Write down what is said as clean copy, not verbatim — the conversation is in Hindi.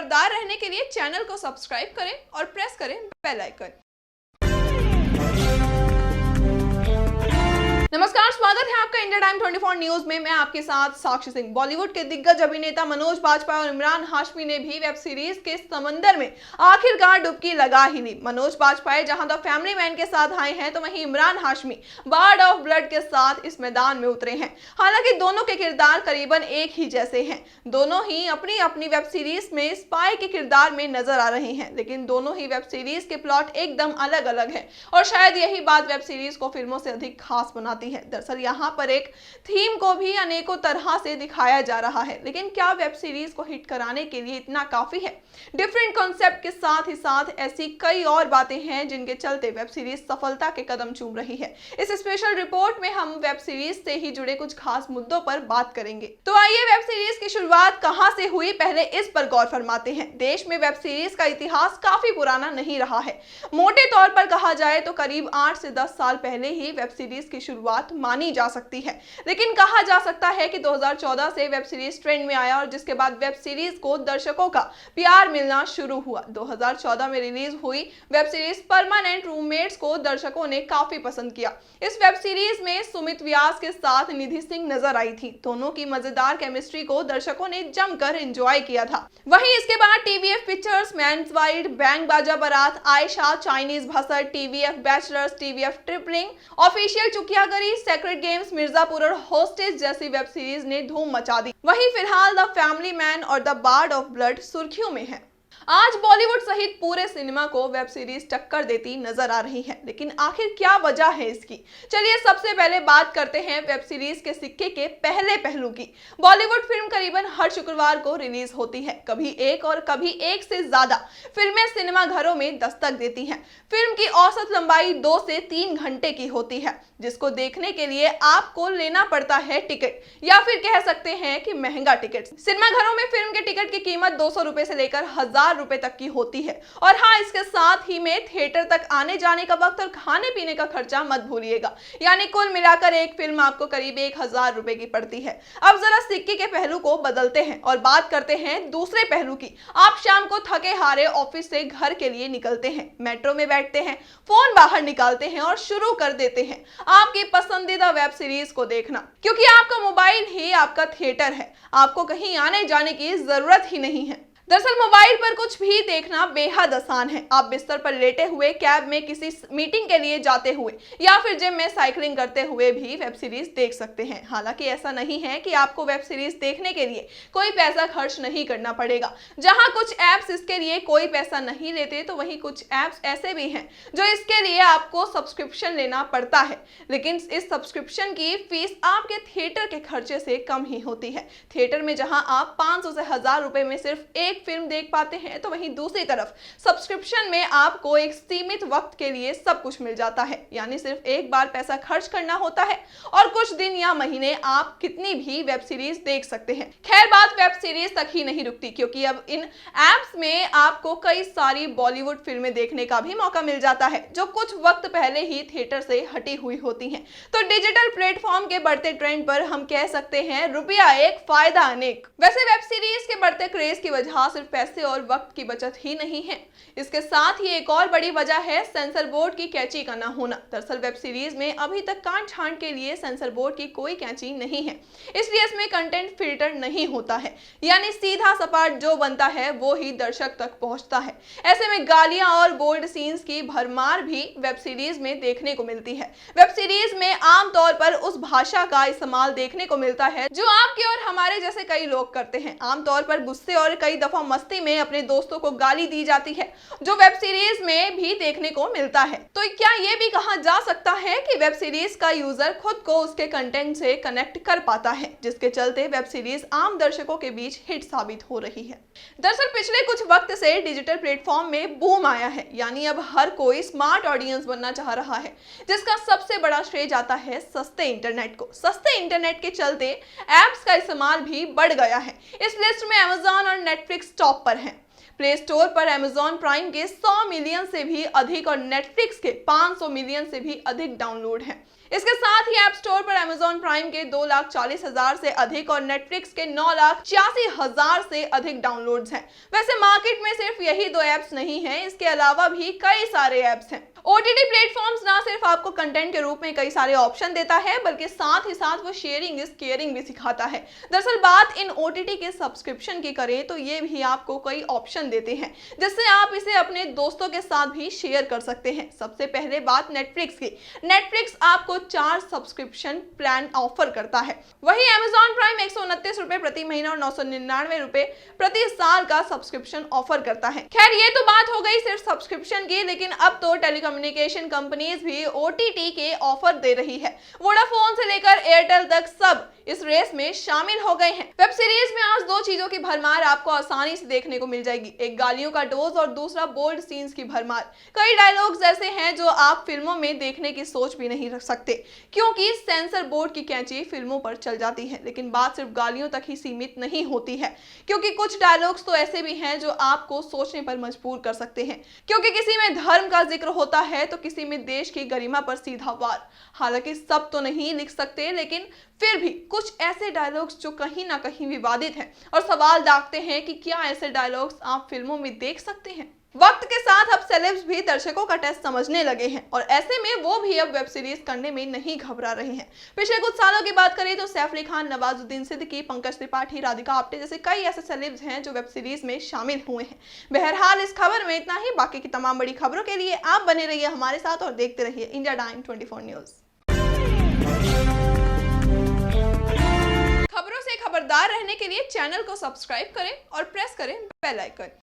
खबरदार रहने के लिए चैनल को सब्सक्राइब करें और प्रेस करें बेल आइकन। नमस्कार, स्वागत है आपका इंडिया टाइम 24 न्यूज में। मैं आपके साथ साक्षी सिंह। बॉलीवुड के दिग्गज अभिनेता मनोज बाजपेयी और इमरान हाशमी ने भी वेब सीरीज के समंदर में आखिरकार डुबकी लगा ही ली। मनोज बाजपेयी जहां द फैमिली मैन के साथ आए हैं, तो वहीं Imran Hashmi Bard of Blood के साथ इस मैदान में उतरे हैं। हालांकि दोनों के किरदार करीबन एक ही जैसे हैं। दोनों ही अपनी अपनी वेब सीरीज में स्पाई के किरदार में नजर आ रहे हैं, लेकिन दोनों ही वेब सीरीज के प्लॉट एकदम अलग अलग है और शायद यही बात वेब सीरीज को फिल्मों से अधिक खास बनाती है। दरअसल यहाँ पर एक थीम को भी अनेकों तरह से दिखाया जा रहा है, लेकिन क्या वेब सीरीज को हिट कराने के लिए इतना काफी है? डिफरेंट कॉन्सेप्ट के साथ ही साथ ऐसी कई और बातें हैं जिनके चलते वेब सीरीज सफलता के कदम चूम रही है। इस स्पेशल रिपोर्ट में हम वेब सीरीज से ही जुड़े कुछ खास मुद्दों पर बात करेंगे। तो आइए वेब सीरीज की शुरुआत कहां से हुई, पहले इस पर गौर फरमाते हैं। देश में वेब सीरीज का इतिहास काफी पुराना नहीं रहा है। मोटे तौर पर कहा जाए तो करीब 8 से 10 साल पहले ही वेब सीरीज की शुरुआत मानी जा सकती है, लेकिन कहा जा सकता है कि 2014 से वेब सीरीज ट्रेंड में आया और जिसके बाद वेब सीरीज को दर्शकों का प्यार मिलना शुरू हुआ। 2014 में रिलीज हुई वेब सीरीज परमानेंट रूममेट्स को दर्शकों ने काफी पसंद किया। इस वेब सीरीज में सुमित व्यास के साथ निधि सिंह नजर आई थी। दोनों की मजेदार केमिस्ट्री को दर्शकों ने जमकर एंजॉय किया था। वहीं इसके बाद टीवीएफ पिक्चर्स, मैन्स वाइड, bang Baaja Baraat, Ayesha, Chinese Bhasad, TVF Bachelors, TVF Tripling, official चुकियागरी, सेक्रेट गेम्स, मिर्जापुर और होस्टेज जैसी वेब सीरीज ने धूम मचा दी। वहीं फिलहाल द फैमिली मैन और द बार्ड ऑफ ब्लड सुर्खियों में है। आज बॉलीवुड सहित पूरे सिनेमा को वेब सीरीज टक्कर देती नजर आ रही है, लेकिन आखिर क्या वजह है इसकी? चलिए सबसे पहले बात करते हैं वेब सीरीज के सिक्के के पहले पहलू की। बॉलीवुड फिल्म करीबन हर शुक्रवार को रिलीज होती है। कभी एक और कभी एक से ज्यादा फिल्में सिनेमा घरों में दस्तक देती हैं। फिल्म की औसत लंबाई 2 से 3 घंटे की होती है, जिसको देखने के लिए आपको लेना पड़ता है टिकट, या फिर कह सकते हैं कि महंगा टिकट। सिनेमा घरों में फिल्म के टिकट की कीमत 200 रुपए से लेकर 1000 रुपए तक की होती है। और हाँ, इसके साथ ही में थिएटर तक आने जाने का वक्त और खाने पीने का खर्चा मत भूलिएगा। यानी कुल मिलाकर एक फिल्म आपको करीब 1000 रुपए की पड़ती है। अब जरा सिक्के के पहलू को बदलते हैं और बात करते हैं दूसरे पहलू की। आप शाम को थके हारे ऑफिस से घर के लिए निकलते हैं, मेट्रो में बैठते हैं, फोन बाहर निकालते हैं और शुरू कर देते हैं आपकी पसंदीदा वेब सीरीज को देखना, क्योंकि आपका मोबाइल ही आपका थिएटर है। आपको कहीं आने जाने की जरूरत ही नहीं है। दरअसल मोबाइल पर कुछ भी देखना बेहद आसान है। आप बिस्तर पर लेटे हुए, कैब में किसी मीटिंग के लिए जाते हुए या फिर जिम में साइकिलिंग करते हुए भी वेब सीरीज देख सकते हैं। हालांकि ऐसा नहीं है कि आपको वेब सीरीज देखने के लिए कोई पैसा खर्च नहीं करना पड़ेगा। जहां कुछ ऐप्स इसके लिए कोई पैसा नहीं लेते, तो वहीं कुछ ऐप्स ऐसे भी हैं जो इसके लिए आपको सब्सक्रिप्शन लेना पड़ता है, लेकिन इस सब्सक्रिप्शन की फीस आपके थिएटर के खर्चे से कम ही होती है। थिएटर में जहां आप 500 से 1000 रुपए में सिर्फ एक फिल्म देख पाते हैं, तो वहीं दूसरी तरफ सब्सक्रिप्शन में आपको एक सीमित वक्त के लिए सब कुछ मिल जाता है। यानी सिर्फ एक बार पैसा खर्च करना होता है और कुछ दिन या महीने आप कितनी भी वेब सीरीज देख सकते हैं। खैर, बात वेब सीरीज तक ही नहीं रुकती, क्योंकि अब इन एप्स में आपको कई सारी बॉलीवुड फिल्में देखने का भी मौका मिल जाता है, जो कुछ वक्त पहले ही थिएटर से हटी हुई होती हैं। तो डिजिटल प्लेटफॉर्म के बढ़ते ट्रेंड पर हम कह सकते हैं रुपया एक फायदा अनेक। वैसे वेब सीरीज के बढ़ते क्रेज की वजह सिर्फ पैसे और वक्त की बचत ही नहीं है, इसके साथ ही एक और बड़ी वजह है सेंसर बोर्ड की कैंची का ना होना। दरअसल वेब सीरीज में अभी तक काट छांट के लिए सेंसर बोर्ड की कोई कैंची नहीं है, इसलिए इसमें कंटेंट फिल्टर नहीं होता है। यानी सीधा सपाट जो बनता है वो ही दर्शक तक पहुंचता है। ऐसे में गालियां और बोल्ड सीन्स की भरमार भी वेब सीरीज में देखने को मिलती है। वेब सीरीज में आमतौर पर उस भाषा का इस्तेमाल देखने को मिलता है जो आपके और हमारे जैसे कई लोग करते हैं। आमतौर पर गुस्से और कई दफा मस्ती में अपने दोस्तों को गाली दी जाती है, जो वेब सीरीज में भी देखने को मिलता है। तो क्या ये भी कहा जा सकता है कि वेब सीरीज का यूजर खुद को उसके कंटेंट से कनेक्ट कर पाता है, जिसके चलते वेब सीरीज आम दर्शकों के बीच हिट साबित हो रही है। दरअसल पिछले कुछ वक्त से डिजिटल प्लेटफॉर्म में बूम आया है। यानी अब हर कोई स्मार्ट ऑडियंस बनना चाह रहा है, जिसका सबसे बड़ा श्रेय जाता है सस्ते इंटरनेट को। सस्ते इंटरनेट के चलते एप्स का इस्तेमाल भी बढ़ गया है। इस लिस्ट में अमेजॉन और नेटफ्लिक्स टॉप पर हैं। प्ले स्टोर पर अमेजॉन प्राइम के 100 मिलियन से भी अधिक और नेटफ्लिक्स के 500 मिलियन से भी अधिक डाउनलोड हैं। इसके साथ ही ऐप स्टोर पर अमेजॉन प्राइम के 2,40,000 से अधिक और नेटफ्लिक्स के 9,86,000 से अधिक डाउनलोड्स हैं। वैसे मार्केट में सिर्फ यही 2 ऐप्स नहीं हैं, इसके अलावा भी कई सारे ऐप्स हैं। OTT प्लेटफॉर्म्स ना सिर्फ आपको कंटेंट के रूप में कई सारे ऑप्शन देता है, बल्कि साथ ही साथ वो शेयरिंग इज केयरिंग भी सिखाता है। दरअसल बात इन OTT के सब्सक्रिप्शन की करें तो ये भी आपको कई ऑप्शन देते हैं, जिससे आप इसे अपने दोस्तों के साथ भी शेयर कर सकते हैं। सबसे पहले बात नेटफ्लिक्स की। नेटफ्लिक्स आपको 4 सब्सक्रिप्शन प्लान ऑफर करता है। वहीं अमेजॉन प्राइम 129 रुपए प्रति महीना और 999 रुपए प्रति साल का सब्सक्रिप्शन ऑफर करता है। खैर ये तो बात हो गई सिर्फ सब्सक्रिप्शन की, लेकिन अब तो टेलीकम्युनिकेशन कंपनीज भी OTT के ऑफर दे रही है। वोडाफोन से लेकर एयरटेल तक सब इस रेस में शामिल हो गए हैं। वेब सीरीज में आज 2 चीजों की भरमार आपको आसानी से देखने को मिल जाएगी, एक गालियों का डोज और दूसरा बोल्ड सीन्स की भरमार। कई डायलॉग्स ऐसे हैं जो आप फिल्मों में देखने की सोच भी नहीं रख सकते, क्योंकि सेंसर बोर्ड की कैंची फिल्मों पर चल जाती है। लेकिन बात सिर्फ गालियों तक ही सीमित नहीं होती है, क्योंकि कुछ डायलॉग्स तो ऐसे भी हैं जो आपको सोचने पर मजबूर कर सकते हैं। क्योंकि किसी में धर्म का जिक्र होता है तो किसी में देश की गरिमा पर सीधा वार। हालांकि सब तो नहीं लिख सकते, लेकिन फिर भी कुछ ऐसे डायलॉग्स जो कहीं ना कहीं विवादित हैं और सवाल दागते हैं कि क्या ऐसे डायलॉग्स आप फिल्मों में देख सकते हैं। वक्त के साथ अब सेलेब्स भी दर्शकों का टेस्ट समझने लगे हैं और ऐसे में वो भी अब वेब सीरीज करने में नहीं घबरा रहे हैं। पिछले कुछ सालों की बात करें तो सैफ अली खान, नवाजुद्दीन सिद्दीकी, पंकज त्रिपाठी, राधिका आप्टे जैसे कई ऐसे सेलेब्स हैं जो वेब सीरीज में शामिल हुए हैं। बहरहाल इस खबर में इतना ही। बाकी की तमाम बड़ी खबरों के लिए आप बने रहिए हमारे साथ और देखते रहिए इंडिया टाइम 24 न्यूज। खबरों से खबरदार रहने के लिए चैनल को सब्सक्राइब करें और प्रेस करें बेल आइकन।